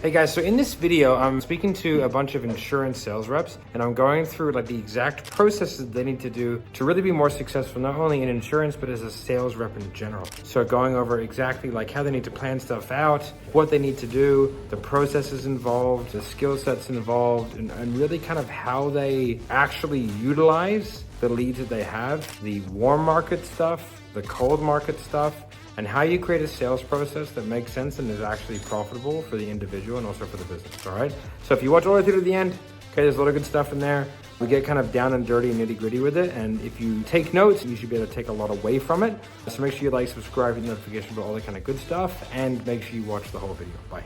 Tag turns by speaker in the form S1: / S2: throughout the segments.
S1: Hey guys, so in this video, I'm speaking to a bunch of insurance sales reps and I'm going through like the exact processes they need to do to really be more successful, not only in insurance, but as a sales rep in general. So going over exactly like how they need to plan stuff out, what they need to do, the processes involved, the skill sets involved, and really kind of how they actually utilize the leads that they have, the warm market stuff, the cold market stuff, and how you create a sales process that makes sense and is actually profitable for the individual and also for the business, all right? So if you watch all the way through to the end, okay, there's a lot of good stuff in there. We get kind of down and dirty and nitty gritty with it. And if you take notes, you should be able to take a lot away from it. So make sure you like, subscribe, hit the notification for all that kind of good stuff, and make sure you watch the whole video. Bye.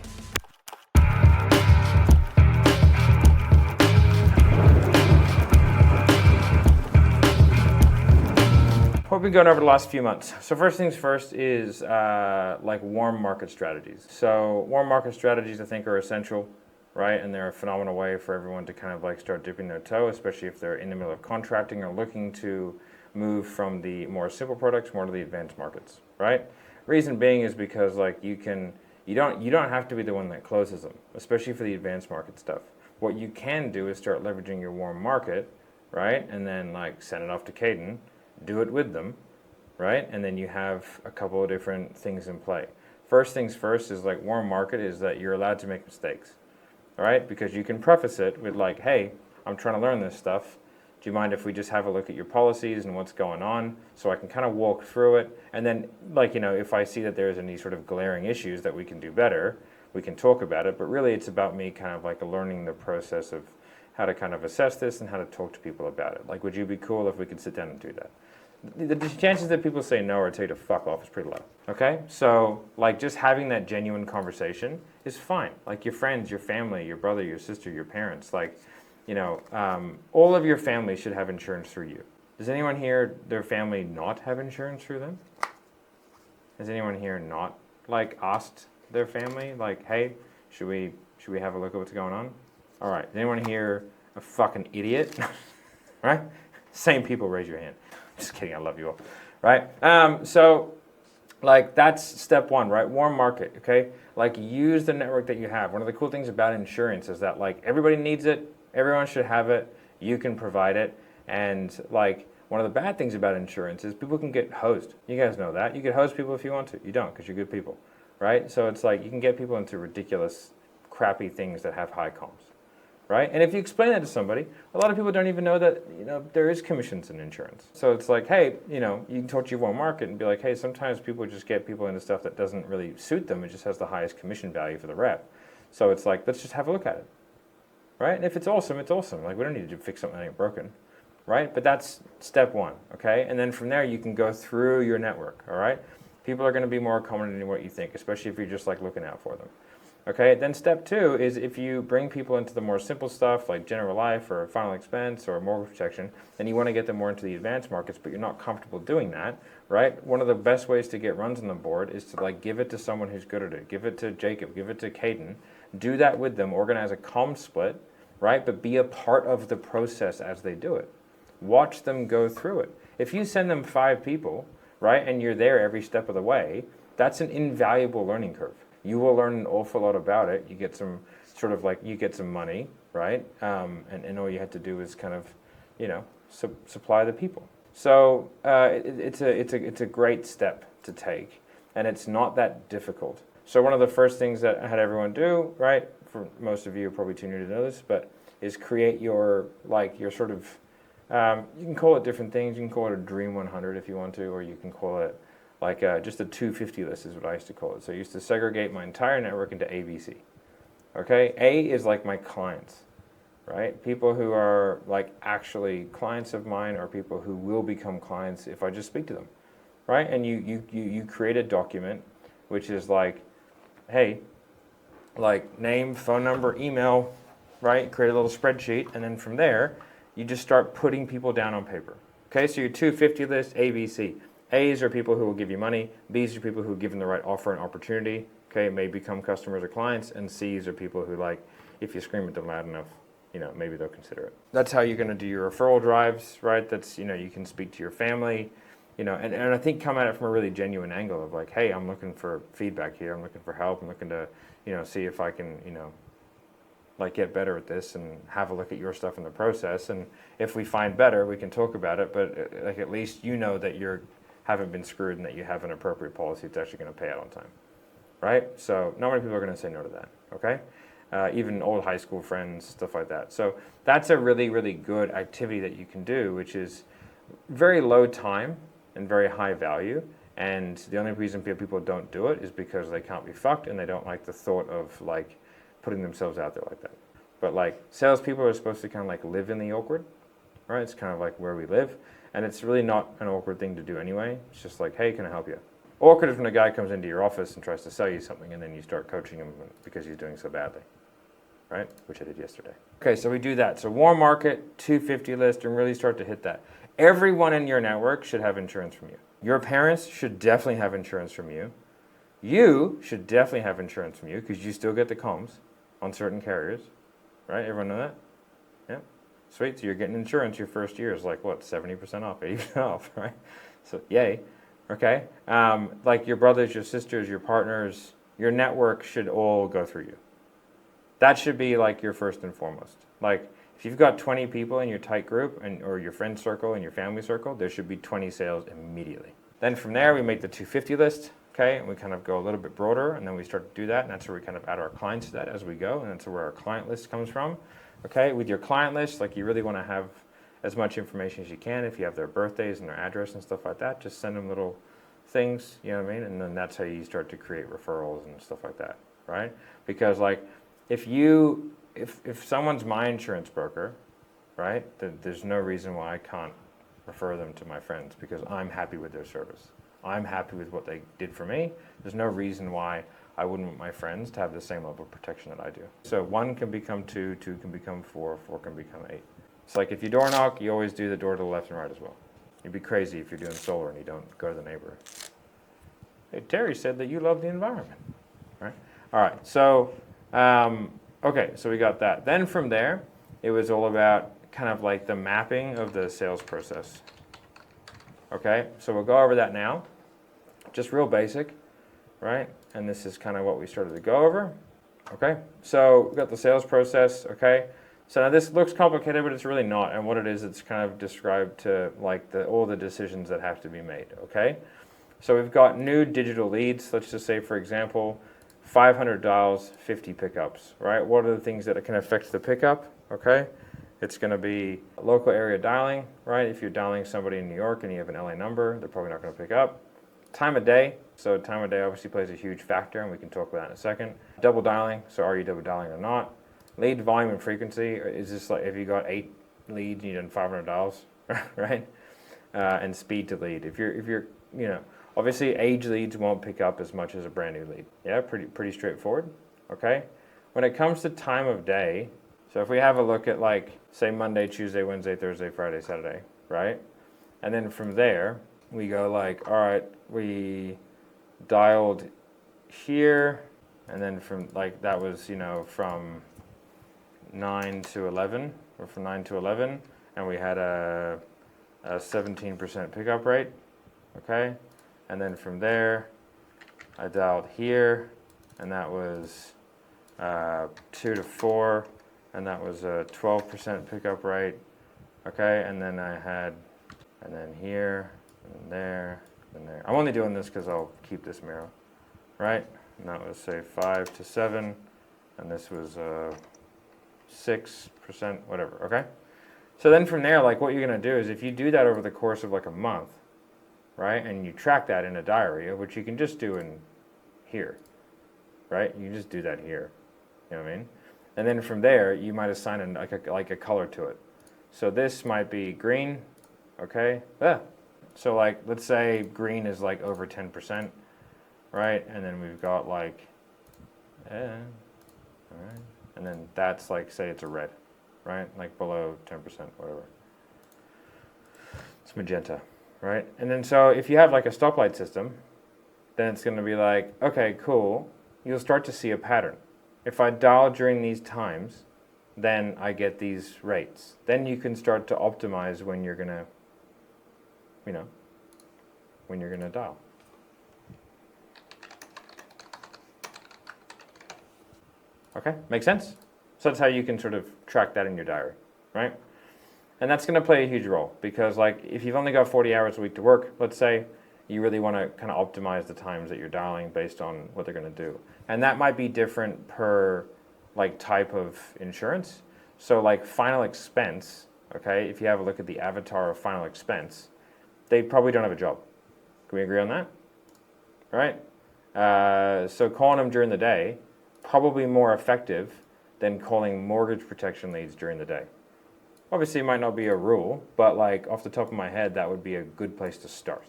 S1: What have we been going over the last few months? So first things first is like warm market strategies. So warm market strategies I think are essential, right? And they're a phenomenal way for everyone to kind of like start dipping their toe, especially if they're in the middle of contracting or looking to move from the more simple products more to the advanced markets, right? Reason being is because like you don't have to be the one that closes them, especially for the advanced market stuff. What you can do is start leveraging your warm market, right? And then like send it off to Caden, do it with them, right? And then you have a couple of different things in play. First things first is like warm market is that you're allowed to make mistakes, all right? Because you can preface it with like, hey, I'm trying to learn this stuff. Do you mind if we just have a look at your policies and what's going on so I can kind of walk through it? And then like, you know, if I see that there's any sort of glaring issues that we can do better, we can talk about it. But really it's about me kind of like learning the process of how to kind of assess this and how to talk to people about it. Like, would you be cool if we could sit down and do that? The chances that people say no or tell you to fuck off is pretty low, okay? So, like, just having that genuine conversation is fine. Like, your friends, your family, your brother, your sister, your parents, like, you know, all of your family should have insurance through you. Does anyone here, their family not have insurance through them? Has anyone here not, like, asked their family, like, hey, should we have a look at what's going on? All right, is anyone here a fucking idiot? Right? Same people, raise your hand. Just kidding, I love you all, right? So, like, that's step one, right? Warm market, okay? Like, use the network that you have. One of the cool things about insurance is that, like, everybody needs it, everyone should have it, you can provide it, and, like, one of the bad things about insurance is people can get hosed. You guys know that. You can host people if you want to. You don't, because you're good people, right? So it's like, you can get people into ridiculous, crappy things that have high comps. Right? And if you explain that to somebody, a lot of people don't even know that, you know, there is commissions in insurance. So it's like, hey, you know, you can talk to your warm market and be like, hey, sometimes people just get people into stuff that doesn't really suit them. It just has the highest commission value for the rep. So it's like, let's just have a look at it. Right? And if it's awesome, it's awesome. Like, we don't need to fix something that ain't broken. Right? But that's step one, okay? And then from there, you can go through your network, all right? People are going to be more accommodating than what you think, especially if you're just like looking out for them. Okay, then step two is if you bring people into the more simple stuff like general life or final expense or mortgage protection, then you want to get them more into the advanced markets, but you're not comfortable doing that, right? One of the best ways to get runs on the board is to like give it to someone who's good at it. Give it to Jacob, give it to Caden. Do that with them, organize a comm split, right? But be a part of the process as they do it. Watch them go through it. If you send them 5 people, right, and you're there every step of the way, that's an invaluable learning curve. You will learn an awful lot about it. You get some sort of like, you get some money, right? And all you have to do is kind of, you know, supply the people. So it's a great step to take, and it's not that difficult. So one of the first things that I had everyone do, right, for most of you are probably too new to know this, but is create your, like, your sort of, you can call it different things. You can call it a Dream 100 if you want to, or you can call it like just a 250 list is what I used to call it. So I used to segregate my entire network into A, B, C. Okay, A is like my clients, right? People who are like actually clients of mine or people who will become clients if I just speak to them, right? And you create a document which is like, hey, like name, phone number, email, right? Create a little spreadsheet, and then from there, you just start putting people down on paper. Okay, so your 250 list, A, B, C. A's are people who will give you money. B's are people who give them the right offer and opportunity. Okay, may become customers or clients. And C's are people who, like, if you scream at them loud enough, you know, maybe they'll consider it. That's how you're going to do your referral drives, right? That's, you know, you can speak to your family. and I think come at it from a really genuine angle of like, hey, I'm looking for feedback here. I'm looking for help. I'm looking to, see if I can, like get better at this and have a look at your stuff in the process. And if we find better, we can talk about it. But like at least that you haven't been screwed and that you have an appropriate policy that's actually going to pay out on time, right? So not many people are going to say no to that, okay? Even old high school friends, stuff like that. So that's a really, really good activity that you can do, which is very low time and very high value. And the only reason people don't do it is because they can't be fucked and they don't like the thought of like putting themselves out there like that. But like salespeople are supposed to kind of like live in the awkward, right? It's kind of like where we live. And it's really not an awkward thing to do anyway. It's just like, hey, can I help you? Awkward is when a guy comes into your office and tries to sell you something and then you start coaching him because he's doing so badly, right? Which I did yesterday. Okay, so we do that. So warm market, 250 list, and really start to hit that. Everyone in your network should have insurance from you. Your parents should definitely have insurance from you. You should definitely have insurance from you because you still get the comms on certain carriers, right? Everyone know that? Yeah. Sweet. So you're getting insurance your first year is like what, 70% off, 80% off, right? So yay. Okay. Like your brothers, your sisters, your partners, your network should all go through you. That should be like your first and foremost. Like if you've got 20 people in your tight group or your friend circle and your family circle, there should be 20 sales immediately. Then from there, we make the 250 list. Okay, and we kind of go a little bit broader, and then we start to do that, and that's where we kind of add our clients to that as we go, and that's where our client list comes from. Okay, with your client list, like you really want to have as much information as you can. If you have their birthdays and their address and stuff like that, just send them little things, you know what I mean? And then that's how you start to create referrals and stuff like that, right? Because like if someone's my insurance broker, right, then there's no reason why I can't refer them to my friends because I'm happy with their service. I'm happy with what they did for me. There's no reason why I wouldn't want my friends to have the same level of protection that I do. So 1 can become 2, 2 can become 4, 4 can become 8. It's like if you door knock, you always do the door to the left and right as well. You'd be crazy if you're doing solar and you don't go to the neighbor. Hey, Terry said that you love the environment, right? All right, so, okay, so we got that. Then from there, it was all about kind of like the mapping of the sales process. Okay, so we'll go over that now. Just real basic, right? And this is kind of what we started to go over. Okay, so we've got the sales process, okay? So now this looks complicated, but it's really not. And what it is, it's kind of described to like all the decisions that have to be made, okay? So we've got new digital leads. Let's just say, for example, 500 dials, 50 pickups, right? What are the things that can affect the pickup, okay? It's going to be local area dialing, right? If you're dialing somebody in New York and you have an LA number, they're probably not going to pick up. Time of day. So time of day obviously plays a huge factor, and we can talk about that in a second. Double dialing. So are you double dialing or not? Lead volume and frequency. Is this like if you got 8 leads and you done 500 dials, right? And speed to lead. If you're obviously age leads won't pick up as much as a brand new lead. Yeah, pretty straightforward. Okay. When it comes to time of day. So if we have a look at like, say Monday, Tuesday, Wednesday, Thursday, Friday, Saturday, right? And then from there, we go like, all right, we dialed here, and then from like, that was, from 9 to 11, or from 9 to 11, and we had a 17% pickup rate, okay? And then from there, I dialed here, and that was 2 to 4, and that was a 12% pickup rate, okay? And then I had, and then here, and there, and there. I'm only doing this because I'll keep this mirror, right? And that was, say, 5 to 7, and this was 6%, whatever, okay? So then from there, like what you're gonna do is if you do that over the course of like a month, right? And you track that in a diary, which you can just do in here, right? You just do that here, you know what I mean? And then from there, you might assign like a color to it. So this might be green, okay? So like, let's say green is like over 10%, right? And then we've got like, all right. And then that's like, say it's a red, right? Like below 10%, whatever. It's magenta, right? And then so if you have like a stoplight system, then it's gonna be like, okay, cool. You'll start to see a pattern. If I dial during these times, then I get these rates. Then you can start to optimize when you're gonna, when you're going to dial. Okay, make sense? So that's how you can sort of track that in your diary, right? And that's going to play a huge role because like if you've only got 40 hours a week to work, let's say, you really want to kind of optimize the times that you're dialing based on what they're going to do. And that might be different per like type of insurance. So like final expense, okay, if you have a look at the avatar of final expense, they probably don't have a job. Can we agree on that? Right? So calling them during the day, probably more effective than calling mortgage protection leads during the day. Obviously, it might not be a rule, but like off the top of my head, that would be a good place to start,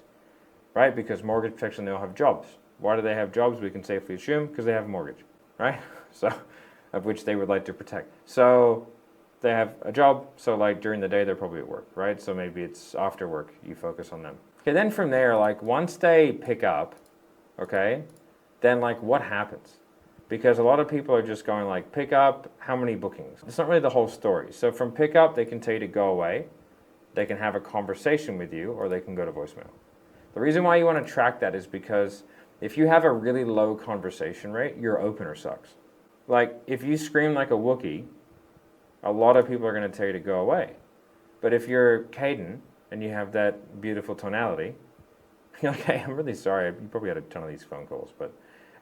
S1: right? Because mortgage protection, they all have jobs. Why do they have jobs? We can safely assume because they have a mortgage, right? So, of which they would like to protect. So they have a job, so like during the day, they're probably at work, right? So maybe it's after work, you focus on them. Okay, then from there, like once they pick up, okay, then like what happens? Because a lot of people are just going like, pick up, how many bookings? It's not really the whole story. So from pick up, they can tell you to go away, they can have a conversation with you, or they can go to voicemail. The reason why you want to track that is because if you have a really low conversation rate, your opener sucks. Like if you scream like a Wookiee, a lot of people are going to tell you to go away. But if you're Caden and you have that beautiful tonality, you're like, hey, I'm really sorry. You probably had a ton of these phone calls, but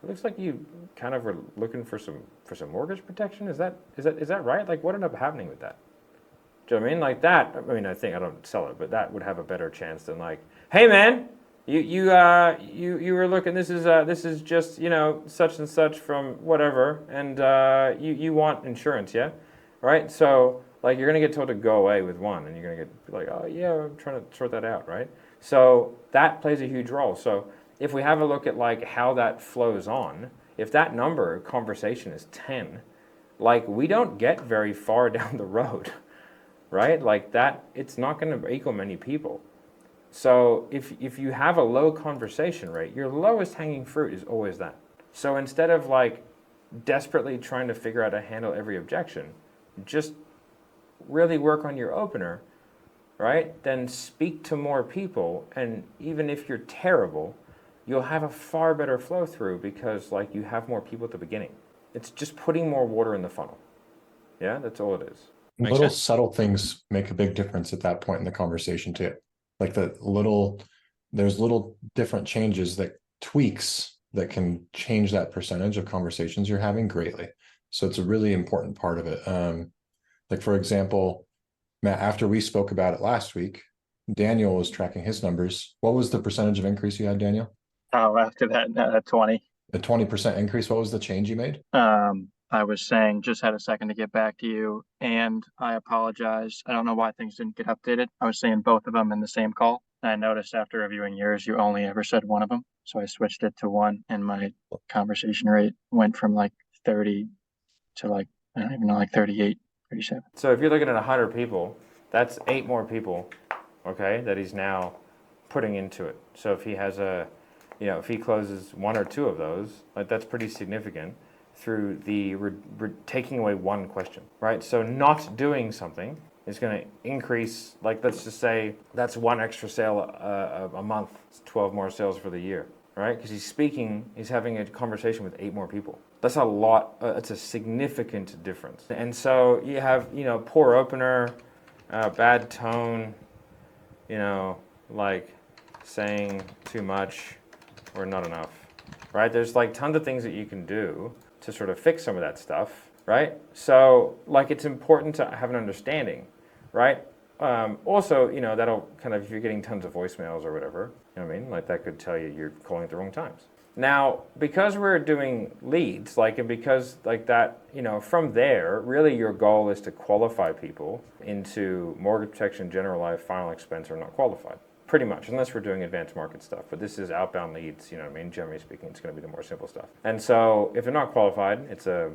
S1: it looks like you kind of were looking for some mortgage protection. Is that right? Like, what ended up happening with that? Do you know what I mean? Like that. I mean, I think I don't sell it, but that would have a better chance than like, hey man, you were looking. This is just such and such from whatever, and you want insurance, yeah, right? So like you're gonna get told to go away with one, and you're gonna get like, oh yeah, I'm trying to sort that out, right? So that plays a huge role. So if we have a look at like how that flows on, if that number conversation is 10, like we don't get very far down the road, right? Like that, it's not going to equal many people. So if you have a low conversation rate, your lowest hanging fruit is always that. So instead of like desperately trying to figure out how to handle every objection, just really work on your opener, right? Then speak to more people, and even if you're terrible, you'll have a far better flow through because like you have more people at the beginning. It's just putting more water in the funnel. Yeah, that's all it is.
S2: Makes little sense. Subtle things make a big difference at that point in the conversation too. Like there's little different changes that tweaks that can change that percentage of conversations you're having greatly. So it's a really important part of it. Like for example, Matt, after we spoke about it last week, Daniel was tracking his numbers. What was the percentage of increase you had, Daniel?
S3: Oh, after that, 20.
S2: A 20% increase. What was the change you made?
S3: I was saying, just had a second to get back to you, and I apologize. I don't know why things didn't get updated. I was saying both of them in the same call. I noticed after reviewing yours, you only ever said one of them. So I switched it to one, and my conversation rate went from like 30 to like, I don't even know, like 38, 37.
S1: So if you're looking at 100 people, that's 8 more people, okay, that he's now putting into it. So if he has if he closes 1 or 2 of those, like that's pretty significant through the taking away one question, right? So not doing something is going to increase, like let's just say that's 1 extra sale a month, it's 12 more sales for the year, right? Because he's having a conversation with 8 more people. That's a lot, it's a significant difference. And so you have, poor opener, bad tone, like saying too much or not enough, right? There's like tons of things that you can do to sort of fix some of that stuff, right? So like it's important to have an understanding, right? Also, that'll kind of, if you're getting tons of voicemails or whatever, you know what I mean? Like that could tell you you're calling at the wrong times. Now, because we're doing leads, and because like that, from there, really your goal is to qualify people into mortgage protection, general life, final expense, or not qualified. Pretty much, unless we're doing advanced market stuff. But this is outbound leads, generally speaking, it's going to be the more simple stuff. And so if they're not qualified, it's a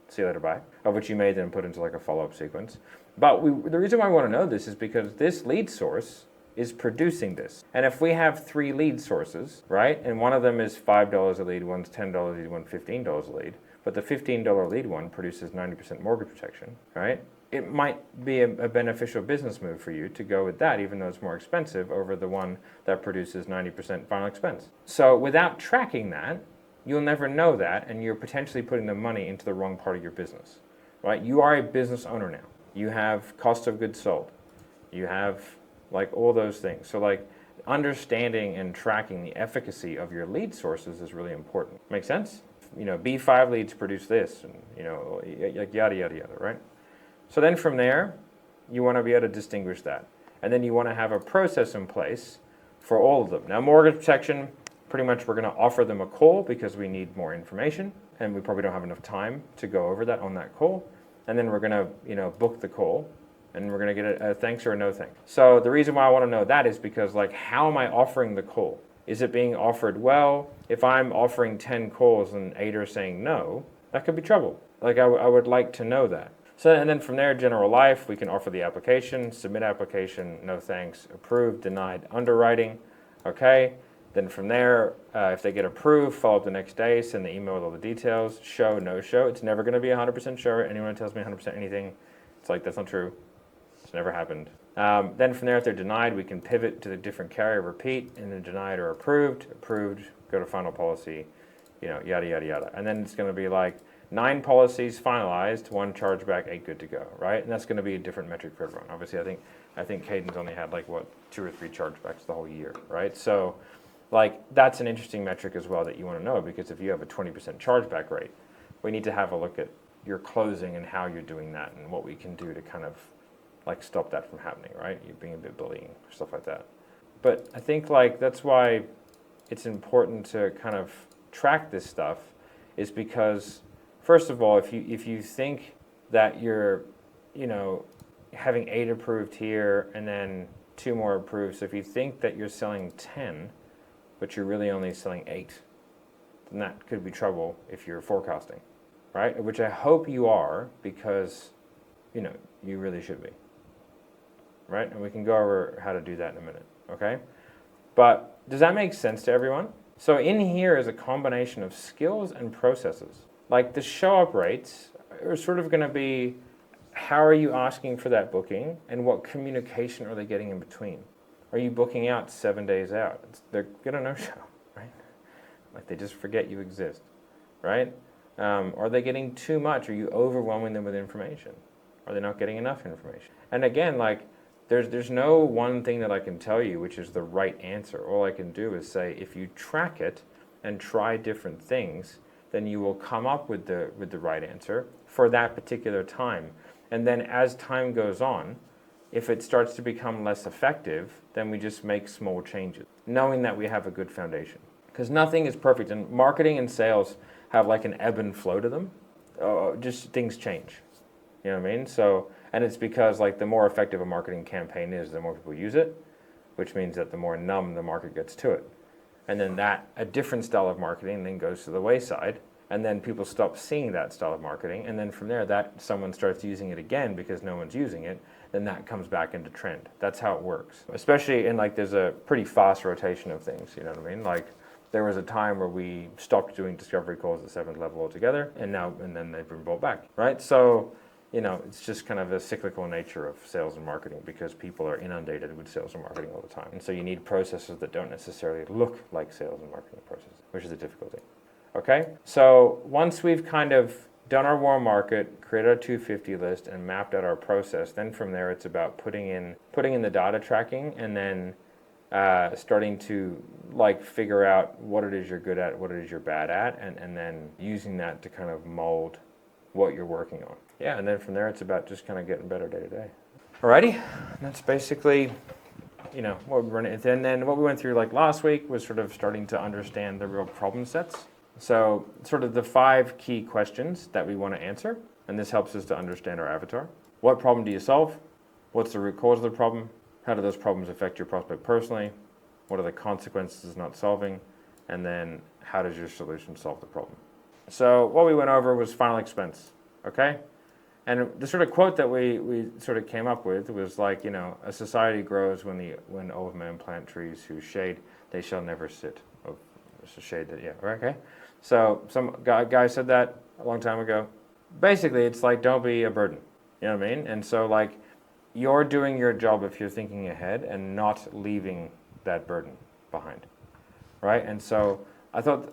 S1: see you later, bye, of which you may then put into like a follow-up sequence. But the reason why I want to know this is because this lead source is producing this. And if we have 3 lead sources, right, and one of them is $5 a lead, one's $10 a lead, one's $15 a lead, but the $15 lead one produces 90% mortgage protection, right? it might be a beneficial business move for you to go with that, even though it's more expensive, over the one that produces 90% final expense. So without tracking that, you'll never know that, and you're potentially putting the money into the wrong part of your business, right? You are a business owner now. You have cost of goods sold. You have like all those things. So like understanding and tracking the efficacy of your lead sources is really important. Make sense? You know, B5 leads produce this, and you know, yada, yada, yada, right? So then from there, you want to be able to distinguish that. And then you want to have a process in place for all of them. Now, mortgage protection, pretty much we're going to offer them a call because we need more information, and we probably don't have enough time to go over that on that call. And then we're going to, you know, book the call, and we're going to get a thanks or a no thanks. So the reason why I want to know that is because, like, how am I offering the call? Is it being offered well? If I'm offering 10 calls and 8 are saying no, that could be trouble. Like, I would like to know that. So, and then from there, general life, we can offer the application, submit application, no thanks, approved, denied, underwriting, okay? Then from there, if they get approved, follow up the next day, send the email with all the details, show, no show. It's never gonna be 100% sure. Anyone who tells me 100% anything, it's like, that's not true. It's never happened. Then from there, if they're denied, we can pivot to the different carrier, repeat, and then denied or approved, go to final policy, you know, yada, yada, yada. And then it's gonna be like, 9 policies finalized, 1 chargeback, 8 good to go, right? And that's going to be a different metric for everyone. Obviously, I think Caden's only had like, what, 2 or 3 chargebacks the whole year, right? So, like, that's an interesting metric as well that you want to know, because if you have a 20% chargeback rate, we need to have a look at your closing and how you're doing that and what we can do to kind of like stop that from happening, right? You being a bit bullying, stuff like that. But I think like that's why it's important to kind of track this stuff, is because first of all, if you think that you're, you know, having 8 approved here and then 2 more approved, so if you think that you're selling 10, but you're really only selling 8, then that could be trouble if you're forecasting, right? Which I hope you are, because, you know, you really should be, right? And we can go over how to do that in a minute, okay? But does that make sense to everyone? So in here is a combination of skills and processes. Like the show up rates are sort of going to be, how are you asking for that booking and what communication are they getting in between? Are you booking out 7 days out? They're going to no show, right? Like they just forget you exist, right? Are they getting too much? Are you overwhelming them with information? Are they not getting enough information? And again, like there's no one thing that I can tell you which is the right answer. All I can do is say, if you track it and try different things, then you will come up with the right answer for that particular time. And then as time goes on, if it starts to become less effective, then we just make small changes, knowing that we have a good foundation. Because nothing is perfect, and marketing and sales have like an ebb and flow to them. Just things change. You know what I mean? So, and it's because like the more effective a marketing campaign is, the more people use it, which means that the more numb the market gets to it. And then a different style of marketing then goes to the wayside, and then people stop seeing that style of marketing, and then from there, that someone starts using it again because no one's using it, then that comes back into trend. That's how it works. Especially in like, there's a pretty fast rotation of things, you know what I mean? Like there was a time where we stopped doing discovery calls at 7th level altogether, and then they've been brought back, right? So, you know, it's just kind of a cyclical nature of sales and marketing, because people are inundated with sales and marketing all the time. And so you need processes that don't necessarily look like sales and marketing processes, which is a difficulty. Okay, so once we've kind of done our warm market, created our 250 list, and mapped out our process, then from there it's about putting in the data tracking, and then starting to like figure out what it is you're good at, what it is you're bad at, and then using that to kind of mold what you're working on. Yeah, and then from there it's about just kind of getting better day to day. Alrighty, that's basically, you know, what we're running. And then what we went through like last week was sort of starting to understand the real problem sets. So sort of the 5 key questions that we want to answer, and this helps us to understand our avatar. What problem do you solve? What's the root cause of the problem? How do those problems affect your prospect personally? What are the consequences of not solving? And then how does your solution solve the problem? So what we went over was final expense, okay? And the sort of quote that we sort of came up with was like, you know, a society grows when old men plant trees whose shade they shall never sit. Oh, it's a shade that, yeah, okay. So some guy said that a long time ago. Basically, it's like, don't be a burden, You know what I mean? And so like, you're doing your job if you're thinking ahead and not leaving that burden behind, right? And so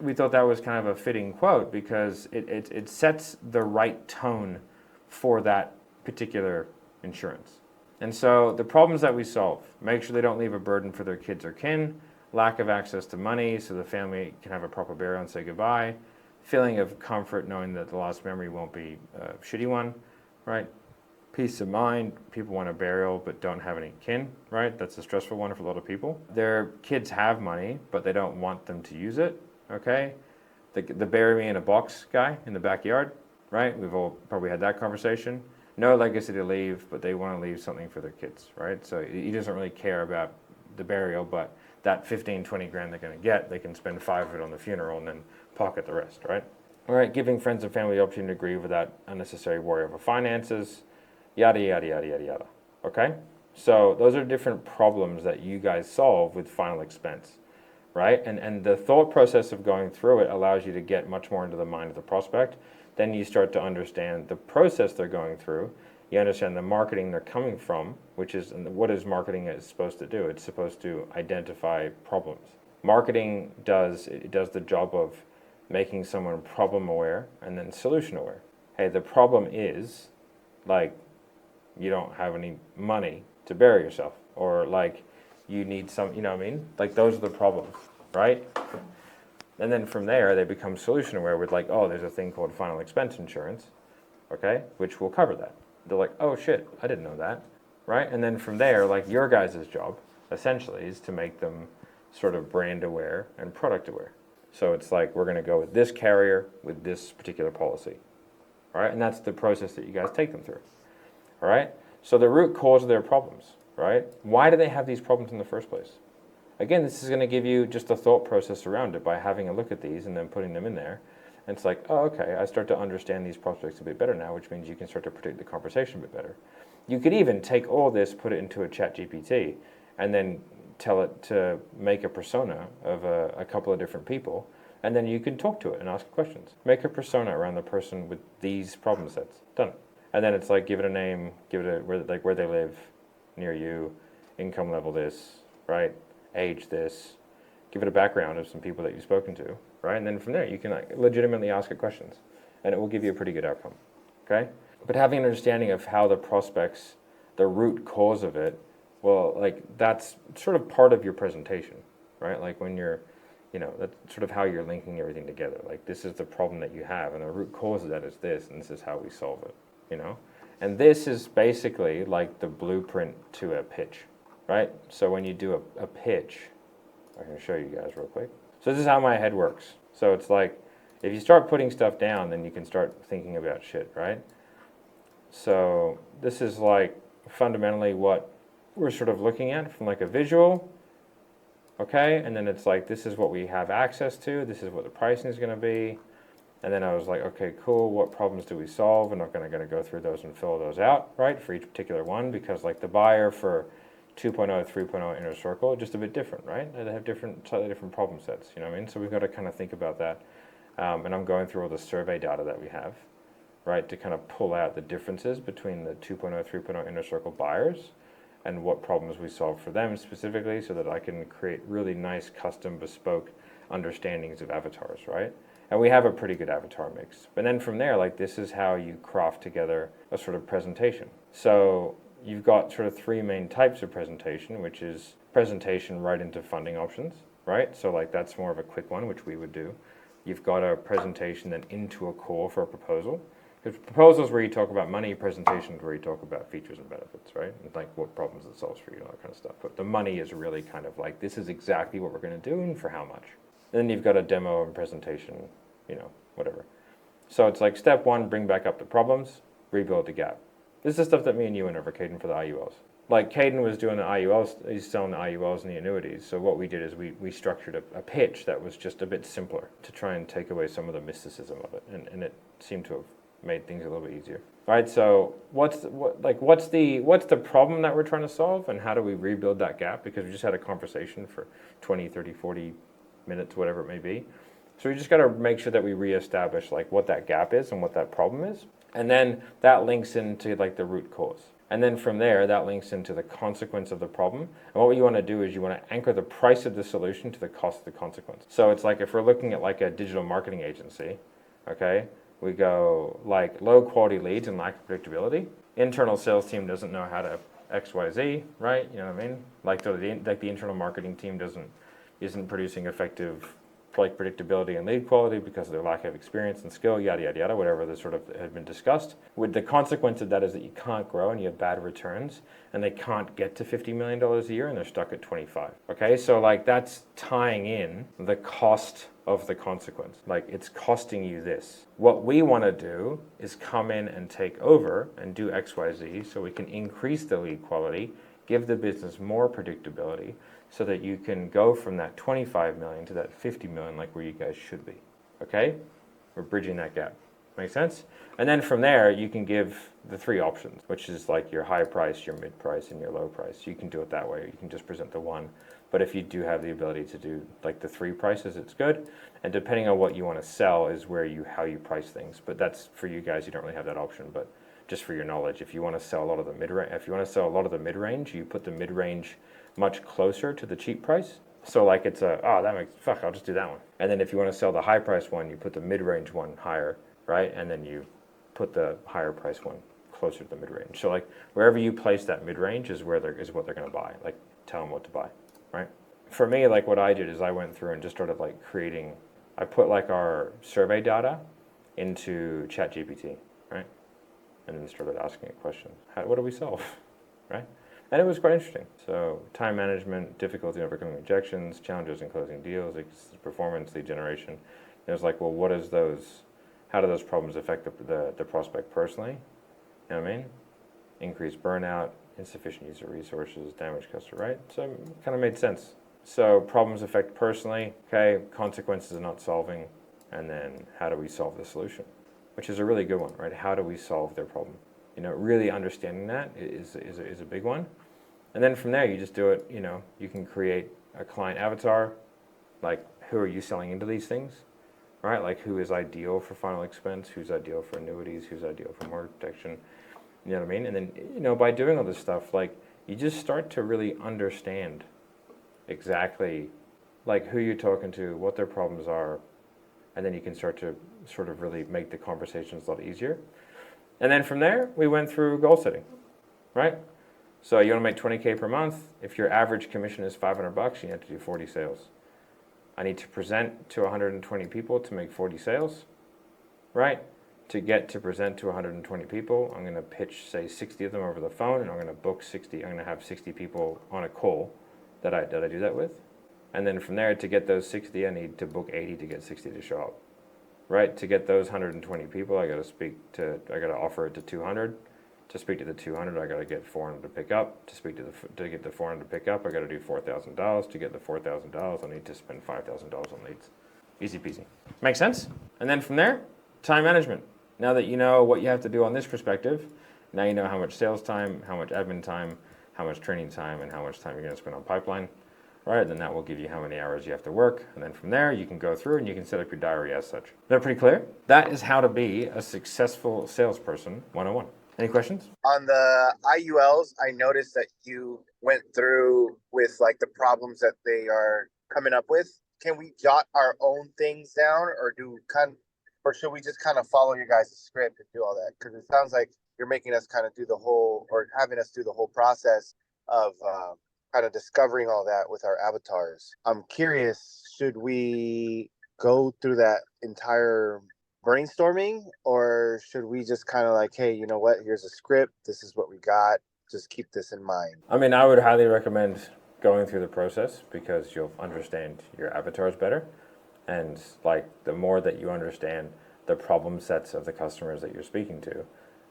S1: we thought that was kind of a fitting quote because it sets the right tone for that particular insurance. And so the problems that we solve, make sure they don't leave a burden for their kids or kin, lack of access to money so the family can have a proper burial and say goodbye, feeling of comfort knowing that the lost memory won't be a shitty one, right? Peace of mind, people want a burial but don't have any kin, right? That's a stressful one for a lot of people. Their kids have money, but they don't want them to use it, okay? The bury me in a box guy in the backyard, right? We've all probably had that conversation. No legacy to leave, but they want to leave something for their kids, right? So he doesn't really care about the burial, but that 15, 20 grand they're going to get, they can spend 5 of it on the funeral and then pocket the rest, right? All right, giving friends and family the opportunity to grieve without unnecessary worry over finances, yada, yada, yada, yada, yada, okay? So those are different problems that you guys solve with final expense, right? And the thought process of going through it allows you to get much more into the mind of the prospect. Then you start to understand the process they're going through. You understand the marketing they're coming from, which is, and what is marketing is supposed to do? It's supposed to identify problems. Marketing does the job of making someone problem aware and then solution aware. Hey, the problem is, like, you don't have any money to bury yourself, or like you need some, you know what I mean? Like those are the problems, right? And then from there, they become solution aware with like, oh, there's a thing called final expense insurance, okay, which will cover that. They're like, oh shit, I didn't know that, right? And then from there, like your guys' job essentially is to make them sort of brand aware and product aware. So it's like, we're gonna go with this carrier with this particular policy, all right? And that's the process that you guys take them through, all right? So the root cause of their problems, right? Why do they have these problems in the first place? Again, this is going to give you just a thought process around it by having a look at these and then putting them in there. And it's like, oh, okay, I start to understand these prospects a bit better now, which means you can start to predict the conversation a bit better. You could even take all this, put it into a chat GPT, and then tell it to make a persona of a couple of different people, and then you can talk to it and ask questions. Make a persona around the person with these problem sets. Done. And then it's like, give it a name, give it where they live near you, income level this, right? Age this, give it a background of some people that you've spoken to, right? And then from there, you can like legitimately ask it questions, and it will give you a pretty good outcome, okay? But having an understanding of how the prospects, the root cause of it, well, like that's sort of part of your presentation, right? Like when you're, you know, that's sort of how you're linking everything together. Like this is the problem that you have, and the root cause of that is this, and this is how we solve it, you know? And this is basically like the blueprint to a pitch. Right? So when you do a pitch, I can show you guys real quick. So this is how my head works. So it's like, if you start putting stuff down, then you can start thinking about shit, right? So this is like fundamentally what we're sort of looking at from like a visual, okay? And then it's like, this is what we have access to, this is what the pricing is gonna be. And then I was like, okay, cool, what problems do we solve? And I'm gonna go through those and fill those out, right? For each particular one, because like the buyer for 2.0, 3.0 inner circle, just a bit different, right? They have slightly different problem sets, you know what I mean? So we've got to kind of think about that. And I'm going through all the survey data that we have, right, to kind of pull out the differences between the 2.0, 3.0 inner circle buyers and what problems we solve for them specifically, so that I can create really nice custom bespoke understandings of avatars, right? And we have a pretty good avatar mix. But then from there, like this is how you craft together a sort of presentation. So you've got sort of 3 main types of presentation, which is presentation right into funding options, right? So like that's more of a quick one, which we would do. You've got a presentation then into a call for a proposal. Because proposals where you talk about money, presentations where you talk about features and benefits, right? And like what problems it solves for you, and all that kind of stuff. But the money is really kind of like, this is exactly what we're going to do and for how much. And then you've got a demo and presentation, you know, whatever. So it's like step 1, bring back up the problems, rebuild the gap. This is stuff that me and you went over, Caden, for the IULs. Like Caden was doing the IULs, he's selling the IULs and the annuities. So what we did is we structured a pitch that was just a bit simpler to try and take away some of the mysticism of it. And it seemed to have made things a little bit easier. All right, so what's the problem that we're trying to solve, and how do we rebuild that gap? Because we just had a conversation for 20, 30, 40 minutes, whatever it may be. So we just got to make sure that we reestablish like what that gap is and what that problem is. And then that links into like the root cause. And then from there, that links into the consequence of the problem. And what you want to do is you want to anchor the price of the solution to the cost of the consequence. So it's like if we're looking at like a digital marketing agency, okay, we go like low quality leads and lack of predictability. Internal sales team doesn't know how to XYZ, right? You know what I mean? Like the internal marketing team isn't producing effective like predictability and lead quality because of their lack of experience and skill, yada, yada, yada, whatever that sort of had been discussed. With the consequence of that is that you can't grow and you have bad returns and they can't get to $50 million a year and they're stuck at 25. Okay, so like that's tying in the cost of the consequence. Like it's costing you this. What we want to do is come in and take over and do XYZ so we can increase the lead quality, give the business more predictability, so that you can go from that 25 million to that 50 million, like where you guys should be. Okay? We're bridging that gap. Make sense? And then from there, you can give the three options, which is like your high price, your mid price, and your low price. You can do it that way. You can just present the one. But if you do have the ability to do like the three prices, it's good. And depending on what you want to sell is how you price things. But that's for you guys. You don't really have that option. But just for your knowledge, if you want to sell a lot of the mid range, you put the mid range much closer to the cheap price. So like it's I'll just do that one. And then if you want to sell the high price one, you put the mid-range one higher, right? And then you put the higher price one closer to the mid-range. So like wherever you place that mid-range is what they're going to buy. Like tell them what to buy, right? For me, like what I did is I went through and just started like I put like our survey data into ChatGPT, right? And then started asking it questions. What do we solve, right? And it was quite interesting. So time management, difficulty in overcoming objections, challenges in closing deals, performance, lead generation. It was like, well, how do those problems affect the prospect personally? You know what I mean? Increased burnout, insufficient use of resources, damaged customer, right? So it kind of made sense. So problems affect personally, okay, consequences of not solving, and then how do we solve the solution? Which is a really good one, right? How do we solve their problem? You know, really understanding that is a big one. And then from there, you just do it, you can create a client avatar, like who are you selling into these things, right? Like who is ideal for final expense, who's ideal for annuities, who's ideal for mortgage protection, you know what I mean? And then, by doing all this stuff, like you just start to really understand exactly like who you're talking to, what their problems are, and then you can start to sort of really make the conversations a lot easier. And then from there, we went through goal setting, right? So you want to make 20K per month. If your average commission is $500, you have to do 40 sales. I need to present to 120 people to make 40 sales, right? To present to 120 people, I'm going to pitch, say, 60 of them over the phone, and I'm going to book 60. I'm going to have 60 people on a call that I do that with. And then from there, to get those 60, I need to book 80 to get 60 to show up, right? To get those 120 people, I got to offer it to 200. To speak to the 200, I got to get 400 to pick up. To get the 400 to pick up, I got to do $4,000. To get the $4,000, I need to spend $5,000 on leads. Easy peasy. Make sense? And then from there, time management. Now that you know what you have to do on this perspective, now you know how much sales time, how much admin time, how much training time, and how much time you're going to spend on pipeline. Right, then that will give you how many hours you have to work. And then from there, you can go through and you can set up your diary as such. Is that pretty clear? That is how to be a successful salesperson 101. Any questions?
S4: On the IULs, I noticed that you went through with like the problems that they are coming up with. Can we jot our own things down, or should we just kind of follow your guys' script and do all that? Because it sounds like you're making us kind of having us do the whole process of kind of discovering all that with our avatars. I'm curious, should we go through that entire brainstorming, or should we just kind of like, hey, you know what, here's a script, this is what we got, just keep this in mind?
S1: I mean, I would highly recommend going through the process because you'll understand your avatars better, and like the more that you understand the problem sets of the customers that you're speaking to,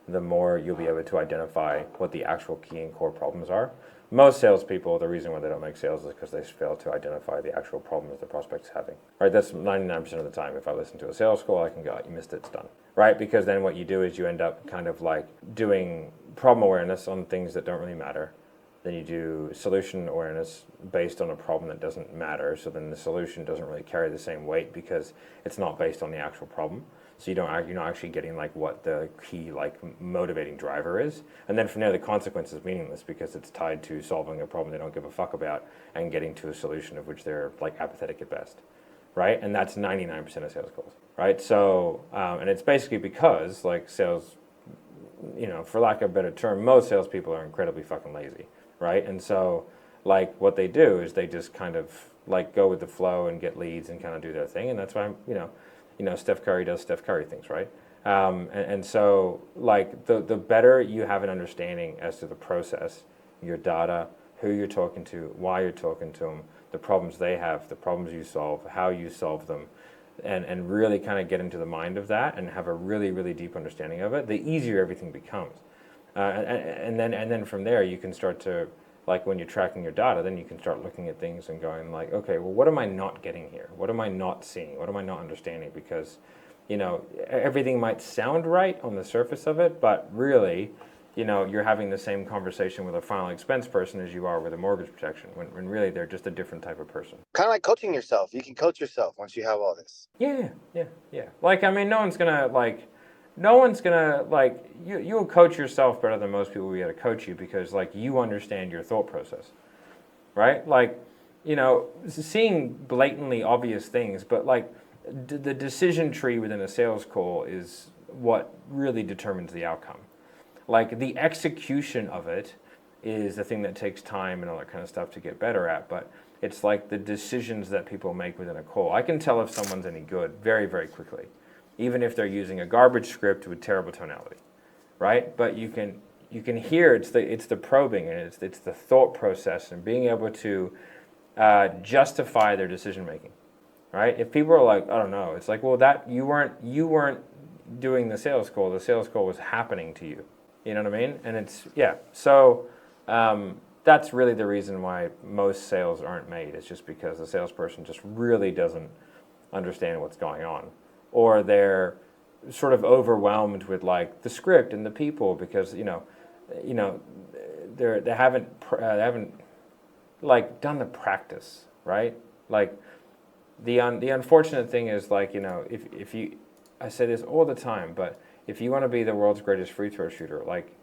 S1: the more you'll be able to identify what the actual key and core problems are. Most salespeople, the reason why they don't make sales is because they fail to identify the actual problem that the prospect's having. Right? That's 99% of the time. If I listen to a sales call, I can go, you missed it, it's done. Right? Because then what you do is you end up kind of like doing problem awareness on things that don't really matter. Then you do solution awareness based on a problem that doesn't matter. So then the solution doesn't really carry the same weight because it's not based on the actual problem. So you're not actually getting like what the key like motivating driver is. And then from there, the consequence is meaningless because it's tied to solving a problem they don't give a fuck about and getting to a solution of which they're like apathetic at best, right? And that's 99% of sales calls, right? So, and it's basically because like sales, for lack of a better term, most salespeople are incredibly fucking lazy, right? And so like what they do is they just kind of like go with the flow and get leads and kind of do their thing. And that's why Steph Curry does Steph Curry things, right? And so like the better you have an understanding as to the process, your data, who you're talking to, why you're talking to them, the problems they have, the problems you solve, how you solve them, and really kind of get into the mind of that and have a really, really deep understanding of it, the easier everything becomes. And then from there you can start to, like when you're tracking your data, then you can start looking at things and going like, okay, well, what am I not getting here? What am I not seeing? What am I not understanding? Because, everything might sound right on the surface of it, but really, you're having the same conversation with a final expense person as you are with a mortgage protection, when really they're just a different type of person.
S4: Kind of like coaching yourself. You can coach yourself once you have all this.
S1: Yeah. Like, I mean, no one's gonna, you'll coach yourself better than most people will be able to coach you because, like, you understand your thought process, right? Like, seeing blatantly obvious things, but, like, the decision tree within a sales call is what really determines the outcome. Like, the execution of it is the thing that takes time and all that kind of stuff to get better at, but it's like the decisions that people make within a call. I can tell if someone's any good very, very quickly, even if they're using a garbage script with terrible tonality, right? But you can hear it's the probing and it's the thought process and being able to justify their decision making, right? If people are like, I don't know, it's like, well, that you weren't doing the sales call. The sales call was happening to you. You know what I mean? And it's So that's really the reason why most sales aren't made. It's just because the salesperson just really doesn't understand what's going on, or they're sort of overwhelmed with like the script and the people because they haven't like done the practice, right? Like the unfortunate thing is like if you, I say this all the time, but if you want to be the world's greatest free throw shooter, like,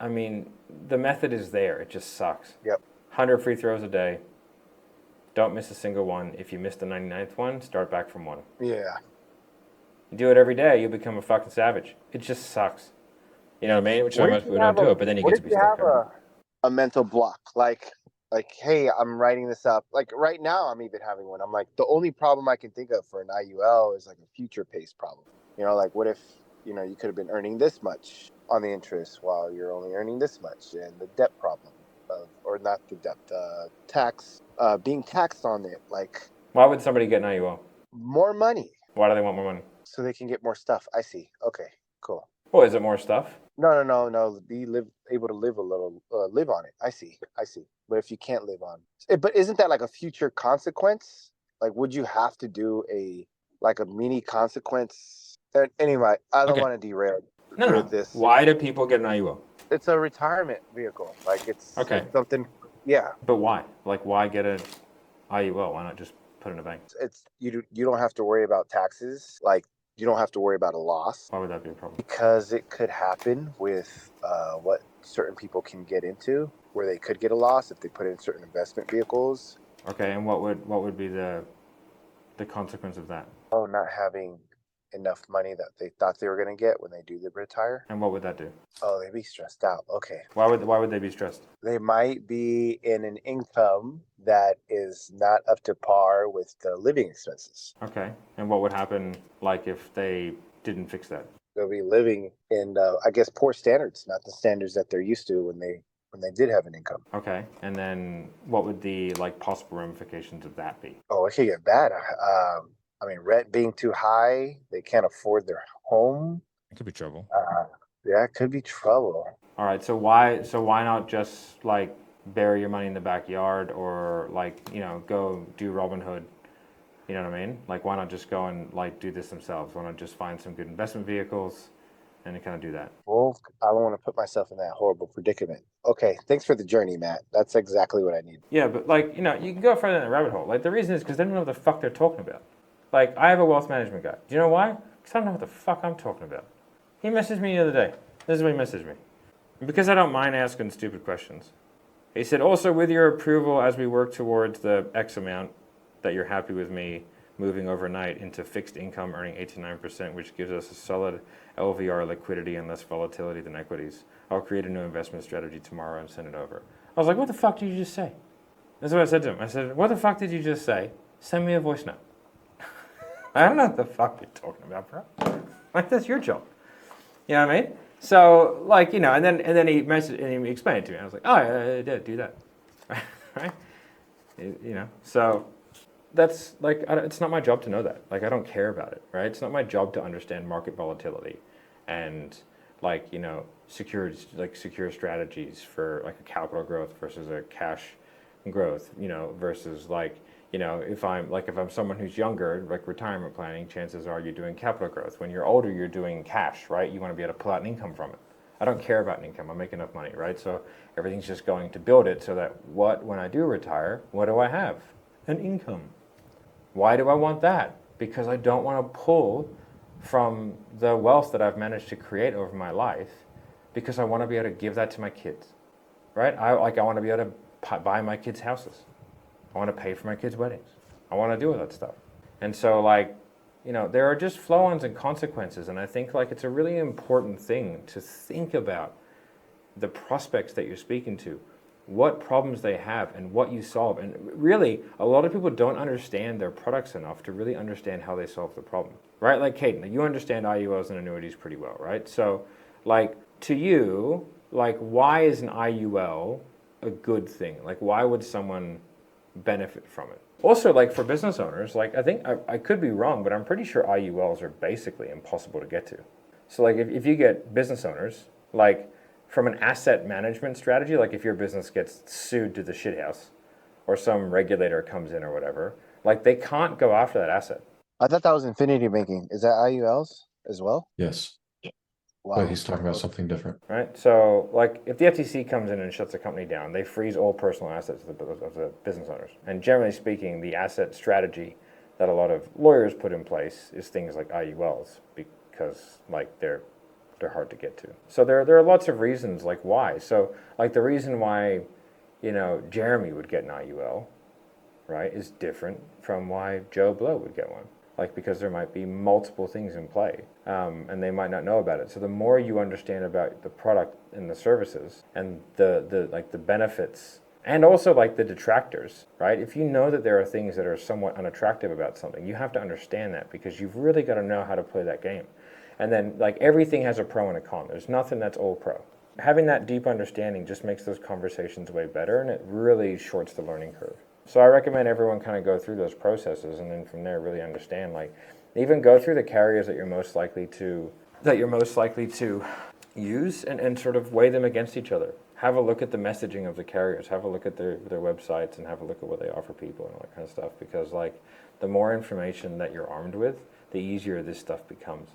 S1: I mean, the method is there. It just sucks.
S4: Yep.
S1: 100 free throws a day. Don't miss a single one. If you miss the 99th one, start back from one.
S4: Yeah.
S1: You do it every day, you'll become a fucking savage. It just sucks. You know what I mean? Which is why most people don't do it, but then you get to be stuck.
S4: What if you have a mental block? Like, hey, I'm writing this up. Like right now, I'm even having one. I'm like, the only problem I can think of for an IUL is like a future pace problem. Like what if, you could have been earning this much on the interest while you're only earning this much, and the debt problem or not the debt, tax, being taxed on it. Like,
S1: why would somebody get an IUL?
S4: More money.
S1: Why do they want more money?
S4: So they can get more stuff. I see. Okay, cool.
S1: Well, is it more stuff?
S4: No. Able to live a little, live on it. I see. But if you can't live on it, but isn't that like a future consequence? Like, would you have to do a mini consequence? Anyway, I don't want to derail this.
S1: Why do people get an IUL?
S4: It's a retirement vehicle. Like it's something. Yeah.
S1: But why? Like, why get an IUL? Why not just put it in a bank?
S4: It's you don't have to worry about taxes. Like, you don't have to worry about a loss.
S1: Why would that be a problem?
S4: Because it could happen with what certain people can get into, where they could get a loss if they put in certain investment vehicles.
S1: Okay, and what would be the consequence of that?
S4: Oh, not having enough money that they thought they were going to get when they do retire.
S1: And what would that do?
S4: Oh, they'd be stressed out. Okay.
S1: Why would they be stressed?
S4: They might be in an income that is not up to par with the living expenses.
S1: Okay. And what would happen like if they didn't fix that?
S4: They'll be living in, I guess, poor standards, not the standards that they're used to when they did have an income.
S1: Okay. And then what would the possible ramifications of that be?
S4: Oh, it could get bad. Rent being too high, they can't afford their home.
S1: It could be trouble.
S4: Yeah, it could be trouble.
S1: All right. So why not just bury your money in the backyard or go do Robin Hood? You know what I mean? Why not just go and do this themselves? Why not just find some good investment vehicles and kind of do that?
S4: Well, I don't want to put myself in that horrible predicament. Okay, thanks for the journey, Matt. That's exactly what I need.
S1: Yeah, but you can go further in the rabbit hole. The reason is because they don't know what the fuck they're talking about. I have a wealth management guy. Do you know why? Because Because I don't know what the fuck I'm talking about. He messaged me the other day. This is what he messaged me. Because I don't mind asking stupid questions. He said, also with your approval as we work towards the X amount that you're happy with me moving overnight into fixed income earning 8 to 9%, which gives us a solid LVR liquidity and less volatility than equities. I'll create a new investment strategy tomorrow and send it over. I was like, what the fuck did you just say? That's what I said to him. I said, what the fuck did you just say? Send me a voice note. I don't know what the fuck you're talking about, bro. Like, that's your job. You know what I mean? So, like, you know, and then he messaged and he explained it to me. I was like, oh, yeah, do that. Right? You know, so that's like, it's not my job to know that. Like, I don't care about it, right? It's not my job to understand market volatility and, like, you know, secure strategies for like a capital growth versus a cash growth, you know, versus like, you know, if I'm someone who's younger, like retirement planning, chances are you're doing capital growth. When you're older, you're doing cash, right? You want to be able to pull out an income from it. I don't care about an income. I make enough money, right? So everything's just going to build it so that when I do retire, what do I have? An income. Why do I want that? Because I don't want to pull from the wealth that I've managed to create over my life, because I want to be able to give that to my kids, right? I want to be able to buy my kids houses. I want to pay for my kids' weddings. I want to do all that stuff. And so, like, you know, there are just flow-ons and consequences, and I think, like, it's a really important thing to think about the prospects that you're speaking to, what problems they have and what you solve. And really, a lot of people don't understand their products enough to really understand how they solve the problem, right? Like, Caden, you understand IULs and annuities pretty well, right? So, like, to you, like, why is an IUL a good thing? Like, why would someone benefit from it? Also, like, for business owners, like, I think I could be wrong, but I'm pretty sure IULs are basically impossible to get to. So, like, if you get business owners, like, from an asset management strategy, like if your business gets sued to the shithouse or some regulator comes in or whatever, like, they can't go after that asset.
S4: I thought that was infinity banking. Is that IULs as well?
S2: Yes,
S4: Wow.
S2: but he's talking about something different.
S1: Right? So, like, if the FTC comes in and shuts a company down, they freeze all personal assets of the business owners. And generally speaking, the asset strategy that a lot of lawyers put in place is things like IULs, because, like, they're hard to get to. So there are lots of reasons, like, why. So, like, the reason why, you know, Jeremy would get an IUL, right, is different from why Joe Blow would get one. Like, because there might be multiple things in play, and they might not know about it. So the more you understand about the product and the services and the benefits, and also, like, the detractors, right? If you know that there are things that are somewhat unattractive about something, you have to understand that, because you've really got to know how to play that game. And then, like, everything has a pro and a con. There's nothing that's all pro. Having that deep understanding just makes those conversations way better, and it really shorts the learning curve. So I recommend everyone kind of go through those processes, and then from there really understand, like, even go through the carriers that you're most likely to use, and sort of weigh them against each other. Have a look at the messaging of the carriers, have a look at their websites, and have a look at what they offer people and all that kind of stuff, because, like, the more information that you're armed with, the easier this stuff becomes.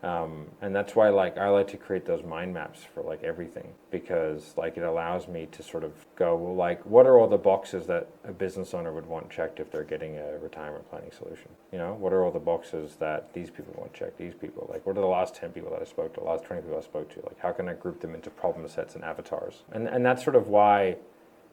S1: And that's why, like, I like to create those mind maps for, like, everything, because, like, it allows me to sort of go, well, like, what are all the boxes that a business owner would want checked if they're getting a retirement planning solution? You know, what are all the boxes that these people want checked? These people, like, what are the last 10 people that I spoke to, the last 20 people I spoke to? Like, how can I group them into problem sets and avatars? And that's sort of why,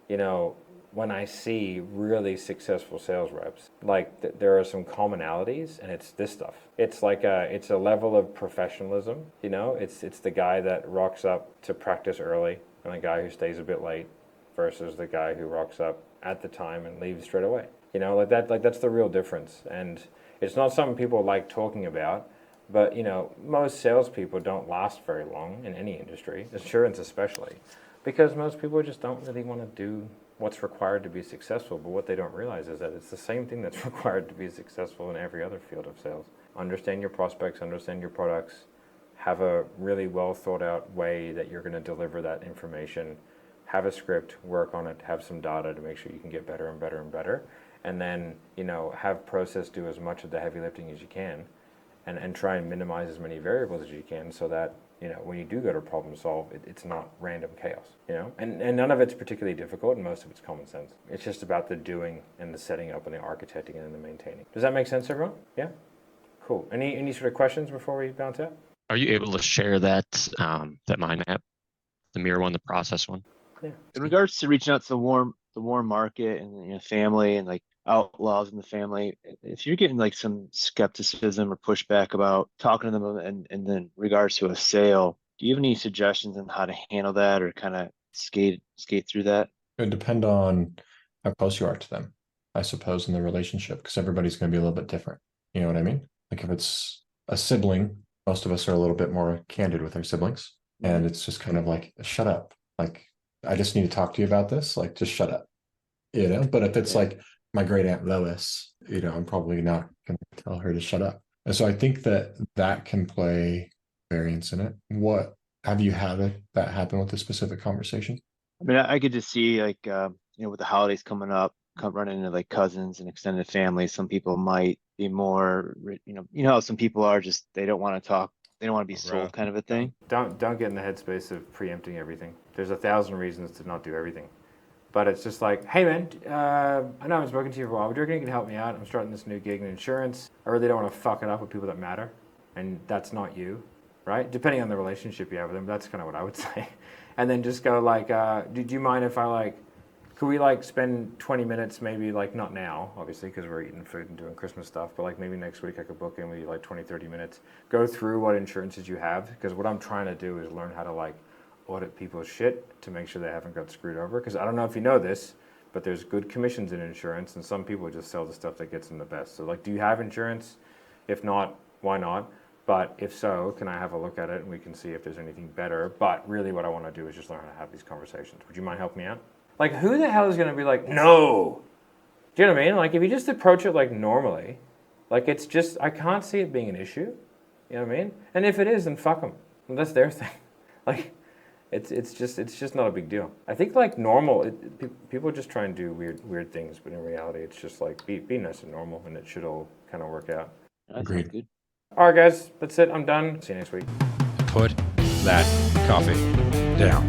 S1: you know, when I see really successful sales reps, like, there are some commonalities, and it's this stuff. It's like it's a level of professionalism, you know. It's the guy that rocks up to practice early, and the guy who stays a bit late, versus the guy who rocks up at the time and leaves straight away. You know, like that. Like, that's the real difference, and it's not something people like talking about. But, you know, most salespeople don't last very long in any industry, insurance especially, because most people just don't really want to do what's required to be successful. But what they don't realize is that it's the same thing that's required to be successful in every other field of sales. Understand your prospects, understand your products, have a really well thought out way that you're going to deliver that information, have a script, work on it, have some data to make sure you can get better and better and better, and then, you know, have process do as much of the heavy lifting as you can, and try and minimize as many variables as you can, so that, you know, when you do go to problem solve, it's not random chaos, you know? And none of it's particularly difficult, and most of it's common sense. It's just about the doing and the setting up and the architecting and the maintaining. Does that make sense, everyone? Yeah? Cool. Any sort of questions before we bounce out?
S5: Are you able to share that that mind map, the mirror one, the process one?
S1: Yeah.
S6: In regards to reaching out to the warm market and family and like outlaws in the family, if you're getting like some skepticism or pushback about talking to them and then regards to a sale, do you have any suggestions on how to handle that or kind of skate through that?
S2: It would depend on how close you are to them, I suppose, in the relationship, because everybody's going to be a little bit different. You know what I mean? Like if it's a sibling, most of us are a little bit more candid with our siblings, and it's just kind of like, shut up. Like, I just need to talk to you about this. Like, just shut up. But if it's like my great aunt Lois, I'm probably not going to tell her to shut up. And so I think that can play variance in it. What have you had that happen with a specific conversation?
S6: I mean, I could just see like, with the holidays coming up, running into like cousins and extended family, some people might be more, how some people are just, they don't want to talk. They don't want to be sold kind of a thing.
S1: Don't get in the headspace of preempting everything. There's 1,000 reasons to not do everything. But it's just like, hey man, I know I haven't spoken to you for a while, but do you reckon you can help me out? I'm starting this new gig in insurance. I really don't want to fuck it up with people that matter. And that's not you, right? Depending on the relationship you have with them, that's kind of what I would say. And then just go like, do you mind if I could we spend 20 minutes, maybe not now, obviously, because we're eating food and doing Christmas stuff, but maybe next week I could book in with you 20, 30 minutes, go through what insurances you have, because what I'm trying to do is learn how to audit people's shit to make sure they haven't got screwed over. Because I don't know if you know this, but there's good commissions in insurance, and some people just sell the stuff that gets them the best. So do you have insurance? If not, why not? But if so, can I have a look at it and we can see if there's anything better? But really what I want to do is just learn how to have these conversations. Would you mind helping me out? Who the hell is going to be no? Do you know what I mean? If you just approach it normally, it's just, I can't see it being an issue. You know what I mean? And if it is, then fuck them. That's their thing. It's just not a big deal. I think normal, people just try and do weird things, but in reality, it's just be nice and normal, and it should all kind of work out.
S2: Agreed.
S6: Good.
S1: All right, guys, that's it. I'm done. See you next week.
S7: Put that coffee down.